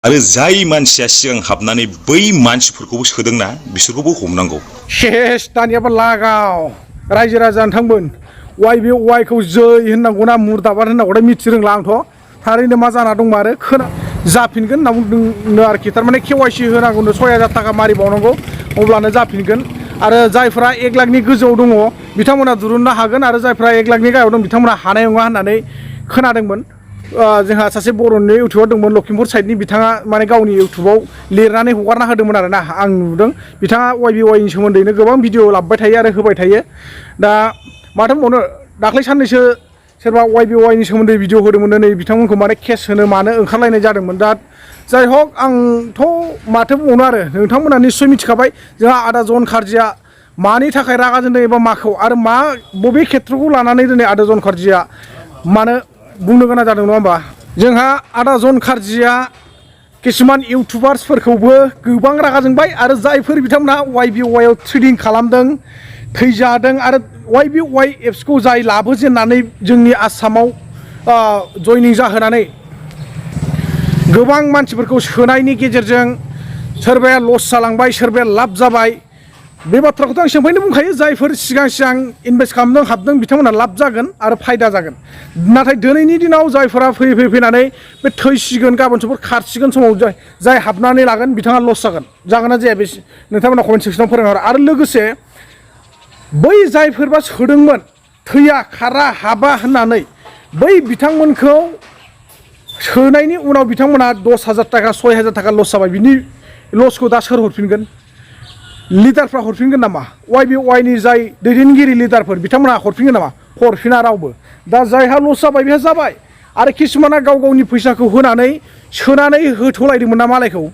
आरो जाय मानसिया सिगां हाबनानै बै मानसिफोरखौबो सोदोंना बिसोरखौबो हमनांगौ। सेस दानियाबो लागाव रायजो राजा नोंथांमोन YBY खौ जै होननांगौना मुर्दाबाद होननांगौथाय मिथि रोंला आंथ' थारैनो मा जाना दंमारो खोना जाफिनगोन होनना बुंदोंनो आरोखि थारमाने KYC होनांगौनो 6000 थाखा मारिबावनांगौ अब्लानो जाफिनगोन आरो जायफ्रा 1 लाखनि गोजौआव दङ बिथांमोना दिरुननो हागोन आरो जायफ्रा 1 लाखनि गाहायाव दं बिथांमोना हानाय नङा होननानै खोनादोंमोन। जोंहा सासे बर'नि इउटुबार दंमोन लखिमपुर साइडनि बिथाङा माने गावनि इउटुबाव लिरनानै हगारना होदोंमोन आरोना आं नुदों बिथाङा YBY नि सोमोन्दैनो गोबां भिडिअ लाबोबाय थायो आरो होबाय थायो। दा माथो बुंबावनो दाख्लै साननैसो सोरबा YBY नि सोमोन्दै भिडिअ होदोंमोन नै बिथांमोनखौ माने केस होनो मानो ओंखारलायनाय जादोंमोन। दा जाय हक आंथ' माथो बुंबावनो आरो नोंथांमोना निस्सय मिथिखाबाय जोंहा आदा जन खार्जिया मानि थाखाय रागा जोंदों एबा माखौ आरो मा बबे खेत्रखौ लानानै दिनै आदा जन खार्जिया मानो बुंनो गोनां जादों नङा होमबा। जोंहा आदा जन खार्जिया किसुमान इउटुबार्सफोरखौबो गोबां रागा जोंबाय आरो जायफोर बिथांमोनहा YBY आव ट्रेडिं खालामदों थैजादों आरो YBY एप्सखौ जाय लाबोजेननानै जोंनि आसामाव जयनिं जाहोनानै गोबां मानसिफोरखौ सोनायनि गेजेरजों सोरबाया लस जालांबाय सोरबाया लाब जाबाय बे बाथ्राखौथ' आं सिगांनिफ्रायनो बुंखायो जायफोर सिगां इनभेस्ट खालामदों हाबदों बिथांमोना लाब जागोन आरो फायदा जागोन। नाथाय दिनैनि दिनाव जायफोरा फैनानै बे थैसिगोन गाबोन समफोर खारसिगोन समाव जाय हाबनानै लागोन बिथाङा लस जागोन ना जाया बे नोंथांमोना कमेन्ट सेक्सनाव फोरमायहर। आरो लोगोसे बै जायफोरबा सोदोंमोन थैया खारा हाबा होननानै बै बिथांमोनखौ सोनायनि उनाव बिथांमोना 10,000 थाखा 6,000 थाखा लस जाबाय बिनि लसखौ दा सोर हरफिनगोन लिडारफ्रा हरफिनगोन नामा YBY नि जाय दैदेनगिरि लिडारफोर बिथांमोना हरफिनगोन नामा हरफिना रावबो। दा जायहा लस जाबाय बेहा जाबाय आरो किसुमाना गाव गावनि फैसाखौ होनानै सोनानै होथ'लायदोंमोन ना मालायखौ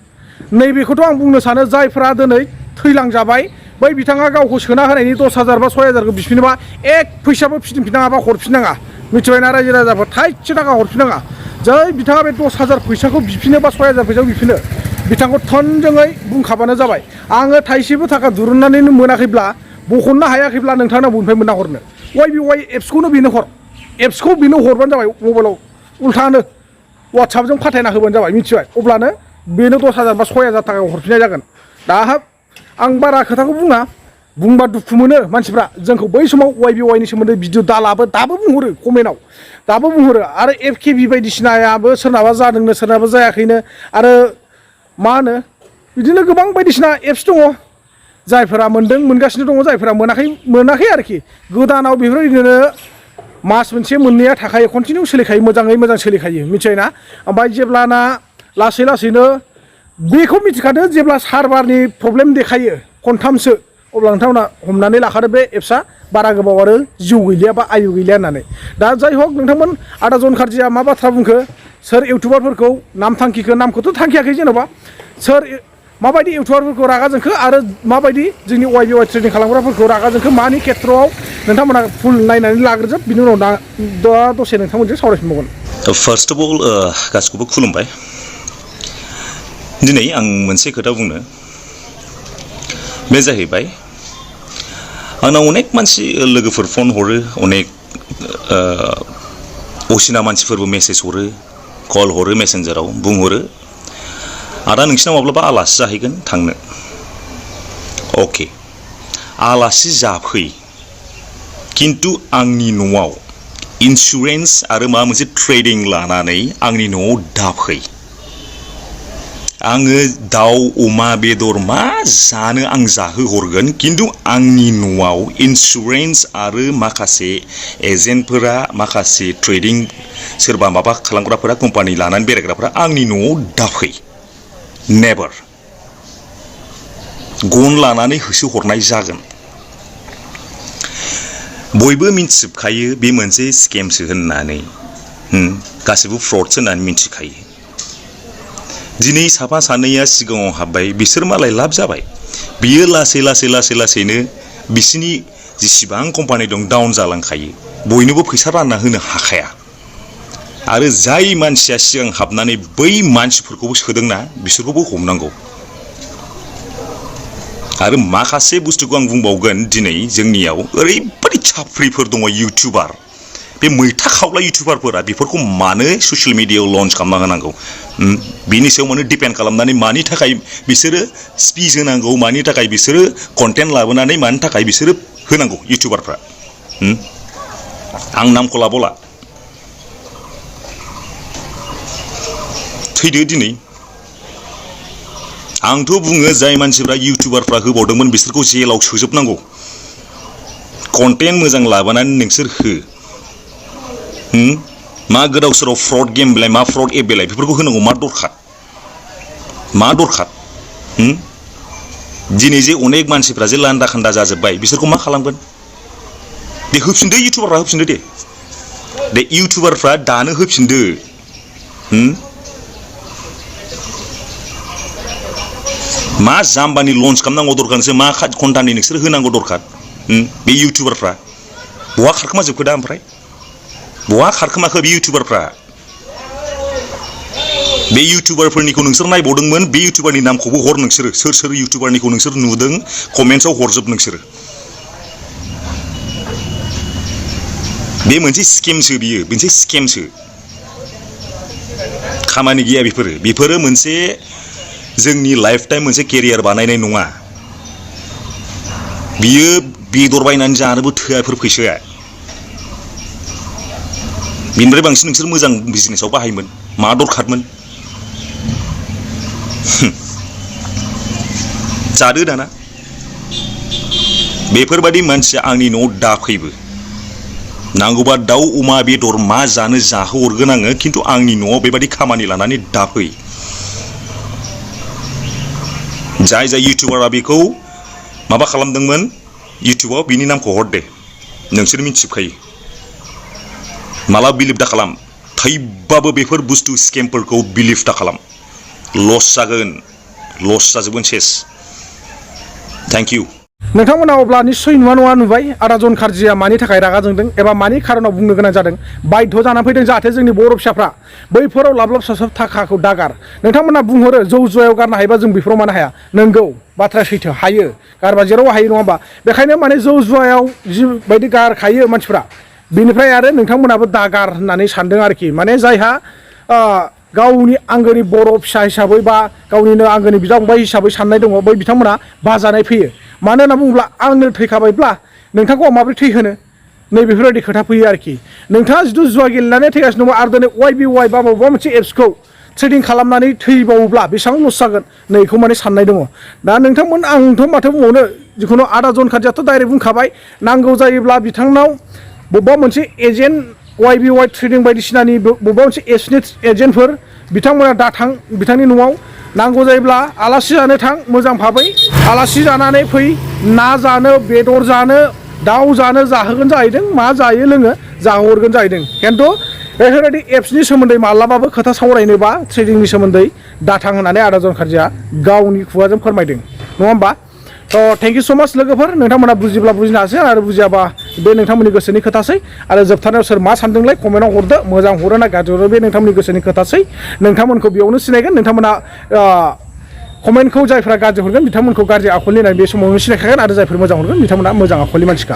नैबेखौथ' आं बुंनो सानो जायफ्रा दिनै थैलांजाबाय बै बिथाङा गावखौ सोना होनायनि 10,000 बा 6,000खौ बिफिनोबा एक फैसाबो फिदिंफिननाङाबा हरफिननाङा मिथिबायना रायजो राजाफोर थाइसे थाखा हरफिननाङा जै बिथाङा बे 10,000 फैसाखौ बिफिनो बा 6,000 फैसाखौ बिफिनो बिथांखौ थोंजोङै बुंखाबानो जाबाय आङो थाइसेबो थाखा दिरुननानैनो मोनाखैब्ला बख'नो हायाखैब्ला नोंथांनाव बबेनिफ्राय मोनना हरनो YBY एप्सखौनो बेनो हर एप्सखौ बेनो हरबानो जाबाय मबाइलाव उल्थानो वाट्सएपजों फाथायना होबानो जाबाय मिथिबाय अब्लानो बेनो 10,000 बा 6,000 थाखा हरफिननाय जागोन। दा आं बारा खोथाखौ बुंबा दुखु मोनो मानसिफ्रा जोंखौ बै समाव YBY नि सोमोन्दै भिडिअ दालाबो दाबो बुंहरो कमेन्टआव दाबो बुंहरो आरो FKB बायदिसिनायाबो सोरनाबा जादोंनो सोरनाबा जायाखैनो आरो मा होनो बिदिनो गोबां बायदिसिना एप्स दङ जायफोरा मोनदों मोनगासिनो दङ जायफोरा मोनाखै आरोखि गोदानाव बेफोरबायदिनो मास मोनसे मोननैया थाखायो कन्टिनिउ सोलिखायो मोजाङै मोजां सोलिखायो मिथिबायना। ओमफ्राय जेब्लाना लासैनो बेखौ मिथिखादो जेब्ला सार्भारनि प्रब्लेम देखायो खनथामसो अब्ला नोंथांमोना हमनानै लाखादो बे एप्सआ बारा गोबाव आरो जिउ गैलिया बा आयु गैलिया होननानै। दा जाय हक नोंथांमोन आदा जन खार्जिया मा बाथ्रा बुंखो सोर इउटुबारफोरखौ नामखौथ' थांखियाखै जेन'बा सोर माबायदि इउटुबारफोरखौ रागा जोंखो आरो माबायदि जोंनि YBY ट्रेडिं खालामग्राफोरखौ रागा जोंखो मानि खेत्रआव नोंथांमोना फुल नायनानै लाग्रोजोब बिनि उनाव दा दसे नोंथांमोनजों सावरायफिनबावगोन। फार्स्ट अफ अल गासिखौबो खुलुमबाय। दिनै आं मोनसे खोथा बुंनो बे जाहैबाय आंनाव अनेक मानसि लोगोफोर फन हरो अनेक असिना मानसिफोरबो मेसेज हरो कल हरो मेसेन्जाराव बुंहरो आदा नोंसिनाव माब्लाबा आलासि जाहैगोन थांनो अके आलासि जाफै किन्तु आंनि न'आव इन्सुरेन्स आरो माबा मोनसे ट्रेडिं लानानै आंनि न'आव दाफै आङो दाउ अमा बेदर मा जानो आं जाहोहरगोन किन्तु आंनि न'आव इन्सुरेन्स आरो माखासे एजेन्टफोरा माखासे ट्रेडिं सोरबा माबा खालामग्राफोरा कम्पानि लानानै बेरायग्राफोरा आंनि न'आव दाफै नेभार गन लानानै होसोहरनाय जागोन। बयबो मिन्थिजोबखायो बे मोनसे स्केमसो होननानै गासिबो फ्रडसो होननानै मिन्थिखायो। दिनै साफा सानैया सिगाङाव हाबबाय बिसोर मालाय लाब जाबाय बियो लासैनो बिसिनि जेसेबां कम्पानि दं डाउन जालांखायो बयनोबो फैसा रानना होनो हाखाया आरो जाय मानसिया सिगां हाबनानै बै मानसिफोरखौबो सोदोंना बिसोरखौबो हमनांगौ। आरो माखासे बुस्थुखौ आं बुंबावगोन दिनै जोंनियाव ओरैबायदि साफ्रिफोर दङ इउटुबार बे मैथा खावला इउटुबारफोरा बेफोरखौ मानो ससियेल मिडियायाव लन्च खालामना होनांगौ बिनि सायाव माने डिपेन्ड खालामनानै मानि थाखाय बिसोरो स्पिच होनांगौ मानि थाखाय बिसोरो कन्टेन्ट लाबोनानै मानि थाखाय बिसोरो होनांगौ इउटुबारफ्रा आं नामखौ लाबावला थैदो दिनै आंथ' बुङो जाय मानसिफ्रा इउटुबारफ्रा होबावदोंमोन बिसोरखौ जेलाव सोजोबनांगौ कन्टेन्ट मोजां लाबोनानै नोंसोर हो मा गोदाव सोराव फ्रड गेम बेलाय मा फ्रड एप बेलाय बेफोरखौ होनांगौ मा दरखार दिनै जे अनेक मानसिफ्रा जे लान्दा खान्दा जाजोब्बाय बिसोरखौ मा खालामगोन दे होफिनदो इउटुबारफ्रा होफिनदो दे इउटुबारफ्रा दानो होफिनदो मा जाम्बानि लन्च खालामनांगौ दरखार नोंसोर मा घन्टानि नोंसोर होनांगौ दरखार बे इउटुबारफ्रा बहा खारखोमाजोबखो दा ओमफ्राय बहा खारखोमाखो बे इउटुबारफ्रा बे इउटुबारफोरनिखौ नोंसोर नायबावदोंमोन बे इउटुबारनि नामखौबो हर नोंसोरो सोर इउटुबारनिखौ नोंसोर नुदों कमेन्ट्सआव हरजोब नोंसोरो बे मोनसे स्केमसो बियो मोनसे स्केमसो खामानि गैया बेफोरो मोनसे जोंनि लाइफ टाइम मोनसे केरियार बानायनाय नङा बियो बेदर बायनानै जानोबो थोआ बेफोर फैसाया बिनिफ्राय बांसिन नोंसोर मोजां बिजनेसाव बाहायमोन मा दरखारमोन जादो दाना बेफोरबायदि मानसिया आंनि न'आव दाफैबो नांगौबा दाउ अमा बेदर मा जानो जाहोहरगोन आङो खिन्थु आंनि न'आव बेबायदि खामानि लानानै दाफै जाय इउटुबारा बेखौ माबा खालामदोंमोन इउटुबाव बिनि नामखौ हर दे नोंसोर मिथिजोबखायो माला बिलिभ दा खालाम थैबाबो बेफोर बुस्थु स्केमफोरखौ बिलिभ दा खालाम लस जाजोबगोन सेस थेंक इउ नोंथांमोना अब्ला निस्सय नङा नुबाय आदा जन खारजिया मानि थाखाय रागा जोंदों एबा मानि खारनाव बुंनो गोनां जादों बाध्य जानानै फैदों जाहाथे जोंनि बर' फिसाफ्रा बैफोराव लाब साब थाखाखौ दागार नोंथांमोना बुंहरो जौ जुवायाव गारनो हायोबा जों बेफोराव मानो हाया नंगौ बाथ्राया सैथो हायो गारबा जेराव हायो नङा होमबा बेखायनो माने जौ जुवायाव जिबायदि गारखायो मानसिफ्रा बिनिफ्राय आरो नोंथांमोनाबो दागार होननानै सानदों आरोखि माने जायहा गावनि आंगोनि बर' फिसा हिसाबै बा गावनिनो आंगोनि बिदा फंबाय हिसाबै साननाय दङ बै बिथांमोना बाजानाय फैयो मानो होनना बुङोब्ला आंनो थैखाबायब्ला नोंथांखौ माबोरै थैहोनो नैबेफोरबायदि खोथा फैयो आरोखि नोंथाङा जिथु जुवा गेलेनानै थैगासिनो दङ आरो दिनै YBY बा बबेबा मोनसे एप्सखौ ट्रेडिं खालामनानै थैबावोब्ला बेसेबां लस जागोन नैखौ माने साननाय दङ दा नोंथांमोन आंथ' माथो बुंबावनो जिखुनु आदा जन खारजियाथ' डाइरेक्ट बुंखाबाय नांगौ जायोब्ला बिथांनाव बबेबा मोनसे एजेन्ट YBY ट्रेडिं बायदिसिनानि बबेबा मोनसे एप्सनि एजेन्टफोर बिथांमोना दाथां बिथांनि न'आव नांगौ जायोब्ला आलासि जानो थां मोजां भाबै आलासि जानानै फै ना जानो बेदर जानो दाउ जानो जाहोगोन जाहैदों मा जायो लोङो जाहोहरगोन जाहैदों खिन्थु बेफोरबायदि एप्सनि सोमोन्दै माब्लाबाबो खोथा सावरायनोबा ट्रेडिंनि सोमोन्दै दाथां होननानै आदा जन खारजिया गावनि खुगाजों फोरमायदों नङा होमबा थ' थेंक इउ स' माच लोगोफोर नोंथांमोना बुजिब्ला बुजिनो हासै आरो बुजियाबा बे नोंथांमोननि गोसोनि खोथासै आरो जोबथारनायाव सोर मा सानदोंलाय कमेन्टआव हरदो मोजां हरो ना गाज्रि हरो बे नोंथांमोननि गोसोनि खोथासै नोंथांमोनखौ बेयावनो सिनायगोन नोंथांमोना कमेन्टखौ जायफ्रा गाज्रि हरगोन बिथांमोनखौ गाज्रि आखलनि होननानै बे समावनो सिनायखागोन आरो जायफोर मोजां हरगोन बिथांमोना मोजां आखलनि मानसिखा